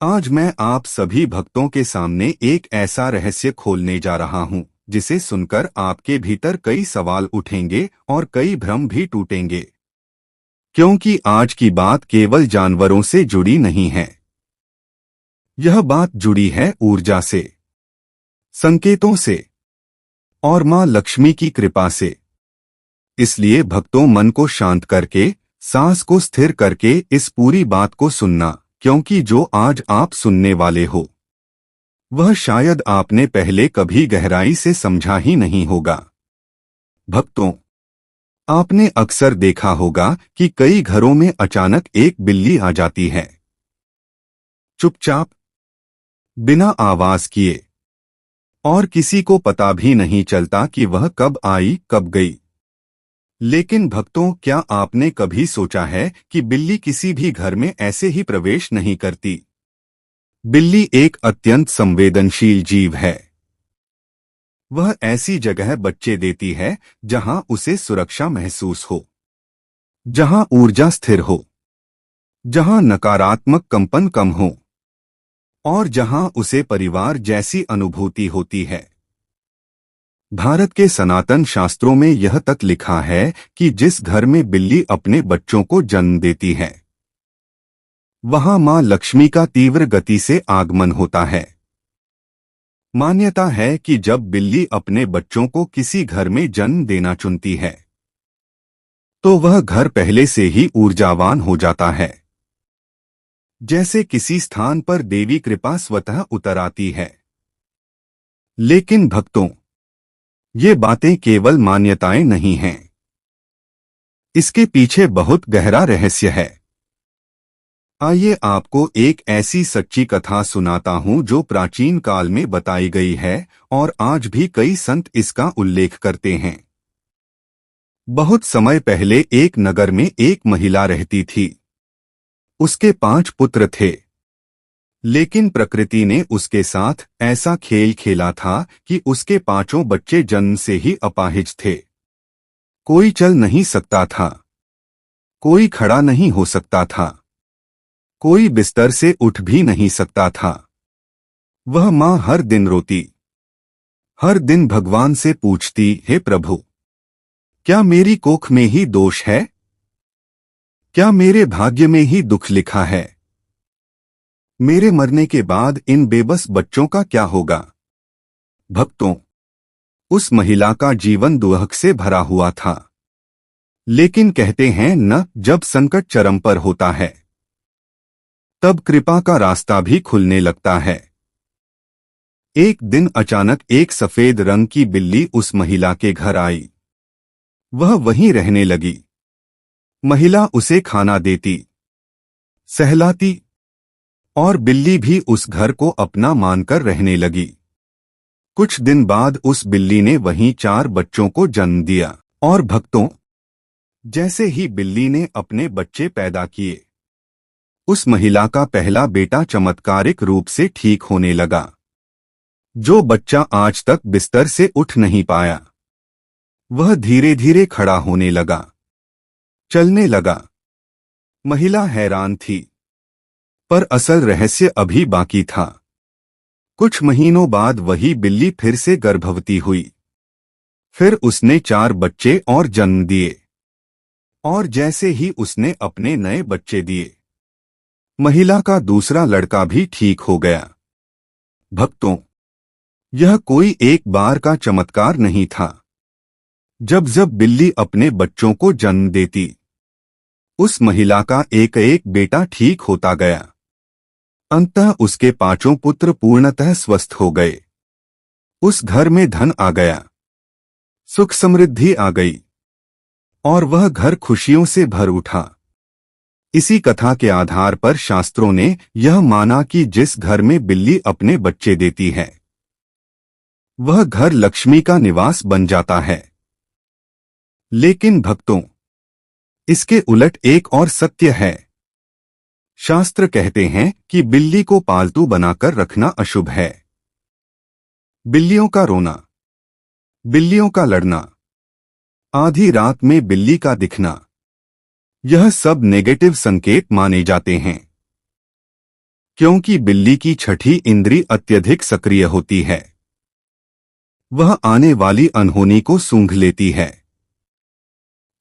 आज मैं आप सभी भक्तों के सामने एक ऐसा रहस्य खोलने जा रहा हूँ जिसे सुनकर आपके भीतर कई सवाल उठेंगे और कई भ्रम भी टूटेंगे। क्योंकि आज की बात केवल जानवरों से जुड़ी नहीं है। यह बात जुड़ी है ऊर्जा से, संकेतों से और माँ लक्ष्मी की कृपा से। इसलिए भक्तों, मन को शांत करके, सांस को स्थिर करके इस पूरी बात को सुनना, क्योंकि जो आज आप सुनने वाले हो वह शायद आपने पहले कभी गहराई से समझा ही नहीं होगा। भक्तों, आपने अक्सर देखा होगा कि कई घरों में अचानक एक बिल्ली आ जाती है, चुपचाप, बिना आवाज किए, और किसी को पता भी नहीं चलता कि वह कब आई कब गई। लेकिन भक्तों, क्या आपने कभी सोचा है कि बिल्ली किसी भी घर में ऐसे ही प्रवेश नहीं करती? बिल्ली एक अत्यंत संवेदनशील जीव है। वह ऐसी जगह बच्चे देती है जहां उसे सुरक्षा महसूस हो, जहां ऊर्जा स्थिर हो, जहां नकारात्मक कंपन कम हो और जहां उसे परिवार जैसी अनुभूति होती है। भारत के सनातन शास्त्रों में यह तक लिखा है कि जिस घर में बिल्ली अपने बच्चों को जन्म देती है वहां मां लक्ष्मी का तीव्र गति से आगमन होता है। मान्यता है कि जब बिल्ली अपने बच्चों को किसी घर में जन्म देना चुनती है तो वह घर पहले से ही ऊर्जावान हो जाता है, जैसे किसी स्थान पर देवी कृपा स्वतः उतर आती है। लेकिन भक्तों, ये बातें केवल मान्यताएं नहीं हैं। इसके पीछे बहुत गहरा रहस्य है। आइए आपको एक ऐसी सच्ची कथा सुनाता हूं जो प्राचीन काल में बताई गई है और आज भी कई संत इसका उल्लेख करते हैं। बहुत समय पहले एक नगर में एक महिला रहती थी। उसके 5 पुत्र थे, लेकिन प्रकृति ने उसके साथ ऐसा खेल खेला था कि उसके 5 बच्चे जन्म से ही अपाहिज थे। कोई चल नहीं सकता था, कोई खड़ा नहीं हो सकता था, कोई बिस्तर से उठ भी नहीं सकता था। वह मां हर दिन रोती, हर दिन भगवान से पूछती, हे प्रभु, क्या मेरी कोख में ही दोष है? क्या मेरे भाग्य में ही दुख लिखा है? मेरे मरने के बाद इन बेबस बच्चों का क्या होगा? भक्तों, उस महिला का जीवन दुख से भरा हुआ था। लेकिन कहते हैं न, जब संकट चरम पर होता है तब कृपा का रास्ता भी खुलने लगता है। एक दिन अचानक एक सफेद रंग की बिल्ली उस महिला के घर आई। वह वहीं रहने लगी। महिला उसे खाना देती, सहलाती और बिल्ली भी उस घर को अपना मानकर रहने लगी। कुछ दिन बाद उस बिल्ली ने वहीं 4 बच्चों को जन्म दिया। और भक्तों, जैसे ही बिल्ली ने अपने बच्चे पैदा किए, उस महिला का पहला बेटा चमत्कारिक रूप से ठीक होने लगा। जो बच्चा आज तक बिस्तर से उठ नहीं पाया, वह धीरे धीरे खड़ा होने लगा, चलने लगा। महिला हैरान थी, पर असल रहस्य अभी बाकी था। कुछ महीनों बाद वही बिल्ली फिर से गर्भवती हुई। फिर उसने 4 बच्चे और जन्म दिए। और जैसे ही उसने अपने नए बच्चे दिए, महिला का दूसरा लड़का भी ठीक हो गया। भक्तों, यह कोई एक बार का चमत्कार नहीं था। जब जब बिल्ली अपने बच्चों को जन्म देती, उस महिला का एक एक बेटा ठीक होता गया। अंततः उसके 5 पुत्र पूर्णतः स्वस्थ हो गए। उस घर में धन आ गया, सुख समृद्धि आ गई और वह घर खुशियों से भर उठा। इसी कथा के आधार पर शास्त्रों ने यह माना कि जिस घर में बिल्ली अपने बच्चे देती है वह घर लक्ष्मी का निवास बन जाता है। लेकिन भक्तों, इसके उलट एक और सत्य है। शास्त्र कहते हैं कि बिल्ली को पालतू बनाकर रखना अशुभ है। बिल्लियों का रोना, बिल्लियों का लड़ना, आधी रात में बिल्ली का दिखना, यह सब नेगेटिव संकेत माने जाते हैं। क्योंकि बिल्ली की छठी इंद्री अत्यधिक सक्रिय होती है। वह आने वाली अनहोनी को सूंघ लेती है।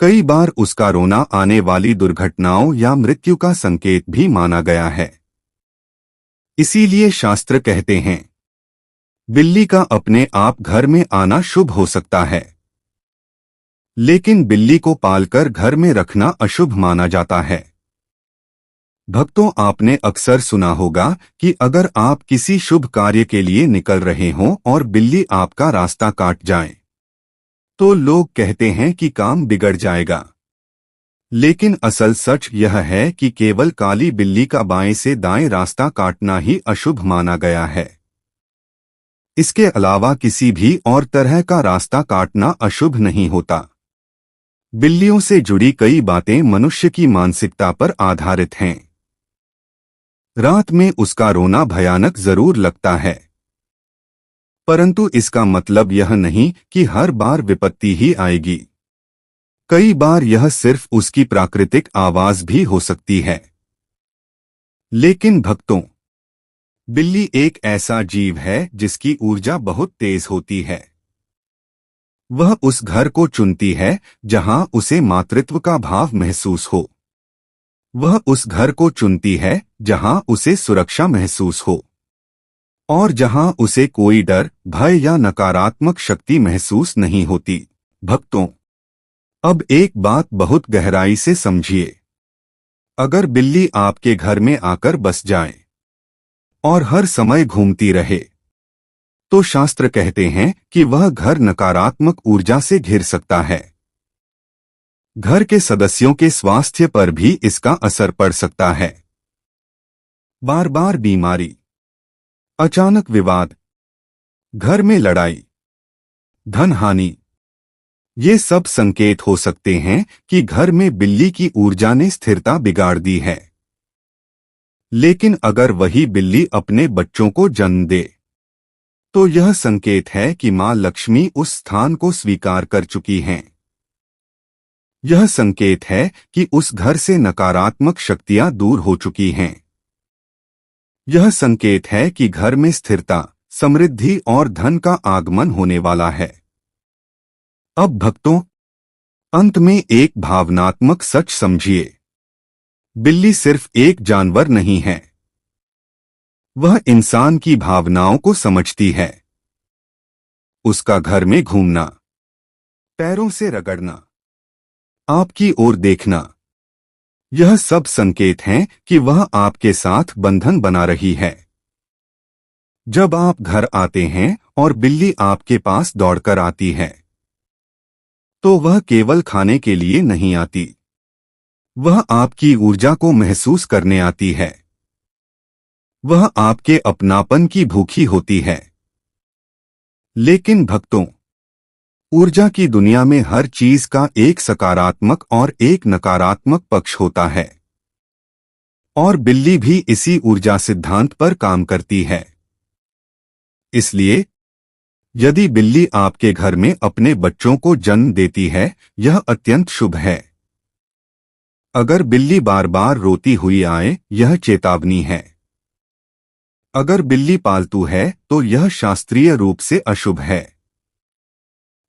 कई बार उसका रोना आने वाली दुर्घटनाओं या मृत्यु का संकेत भी माना गया है। इसीलिए शास्त्र कहते हैं, बिल्ली का अपने आप घर में आना शुभ हो सकता है, लेकिन बिल्ली को पालकर घर में रखना अशुभ माना जाता है। भक्तों, आपने अक्सर सुना होगा कि अगर आप किसी शुभ कार्य के लिए निकल रहे हों और बिल्ली आपका रास्ता काट जाए, तो लोग कहते हैं कि काम बिगड़ जाएगा। लेकिन असल सच यह है कि केवल काली बिल्ली का बाएं से दाएं रास्ता काटना ही अशुभ माना गया है। इसके अलावा किसी भी और तरह का रास्ता काटना अशुभ नहीं होता। बिल्लियों से जुड़ी कई बातें मनुष्य की मानसिकता पर आधारित हैं। रात में उसका रोना भयानक जरूर लगता है, परंतु इसका मतलब यह नहीं कि हर बार विपत्ति ही आएगी। कई बार यह सिर्फ उसकी प्राकृतिक आवाज भी हो सकती है। लेकिन भक्तों, बिल्ली एक ऐसा जीव है जिसकी ऊर्जा बहुत तेज होती है। वह उस घर को चुनती है जहां उसे मातृत्व का भाव महसूस हो। वह उस घर को चुनती है जहां उसे सुरक्षा महसूस हो और जहां उसे कोई डर, भय या नकारात्मक शक्ति महसूस नहीं होती। भक्तों, अब एक बात बहुत गहराई से समझिए। अगर बिल्ली आपके घर में आकर बस जाए और हर समय घूमती रहे, तो शास्त्र कहते हैं कि वह घर नकारात्मक ऊर्जा से घिर सकता है। घर के सदस्यों के स्वास्थ्य पर भी इसका असर पड़ सकता है। बार बार बीमारी, अचानक विवाद, घर में लड़ाई, धन हानि, ये सब संकेत हो सकते हैं कि घर में बिल्ली की ऊर्जा ने स्थिरता बिगाड़ दी है। लेकिन अगर वही बिल्ली अपने बच्चों को जन्म दे, तो यह संकेत है कि मां लक्ष्मी उस स्थान को स्वीकार कर चुकी हैं। यह संकेत है कि उस घर से नकारात्मक शक्तियां दूर हो चुकी हैं। यह संकेत है कि घर में स्थिरता, समृद्धि और धन का आगमन होने वाला है। अब भक्तों, अंत में एक भावनात्मक सच समझिए। बिल्ली सिर्फ एक जानवर नहीं है, वह इंसान की भावनाओं को समझती है। उसका घर में घूमना, पैरों से रगड़ना, आपकी ओर देखना, यह सब संकेत हैं कि वह आपके साथ बंधन बना रही है। जब आप घर आते हैं और बिल्ली आपके पास दौड़कर आती है, तो वह केवल खाने के लिए नहीं आती, वह आपकी ऊर्जा को महसूस करने आती है। वह आपके अपनापन की भूखी होती है। लेकिन भक्तों, ऊर्जा की दुनिया में हर चीज का एक सकारात्मक और एक नकारात्मक पक्ष होता है, और बिल्ली भी इसी ऊर्जा सिद्धांत पर काम करती है। इसलिए यदि बिल्ली आपके घर में अपने बच्चों को जन्म देती है, यह अत्यंत शुभ है। अगर बिल्ली बार बार रोती हुई आए, यह चेतावनी है। अगर बिल्ली पालतू है तो यह शास्त्रीय रूप से अशुभ है।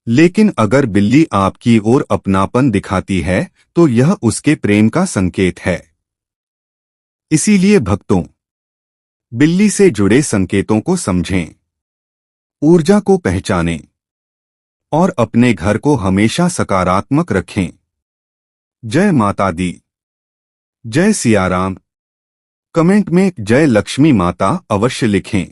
लेकिन अगर बिल्ली आपकी ओर अपनापन दिखाती है, तो यह उसके प्रेम का संकेत है। इसीलिए भक्तों, बिल्ली से जुड़े संकेतों को समझें, ऊर्जा को पहचानें और अपने घर को हमेशा सकारात्मक रखें। जय माता दी। जय सिया राम। कमेंट में जय लक्ष्मी माता अवश्य लिखें।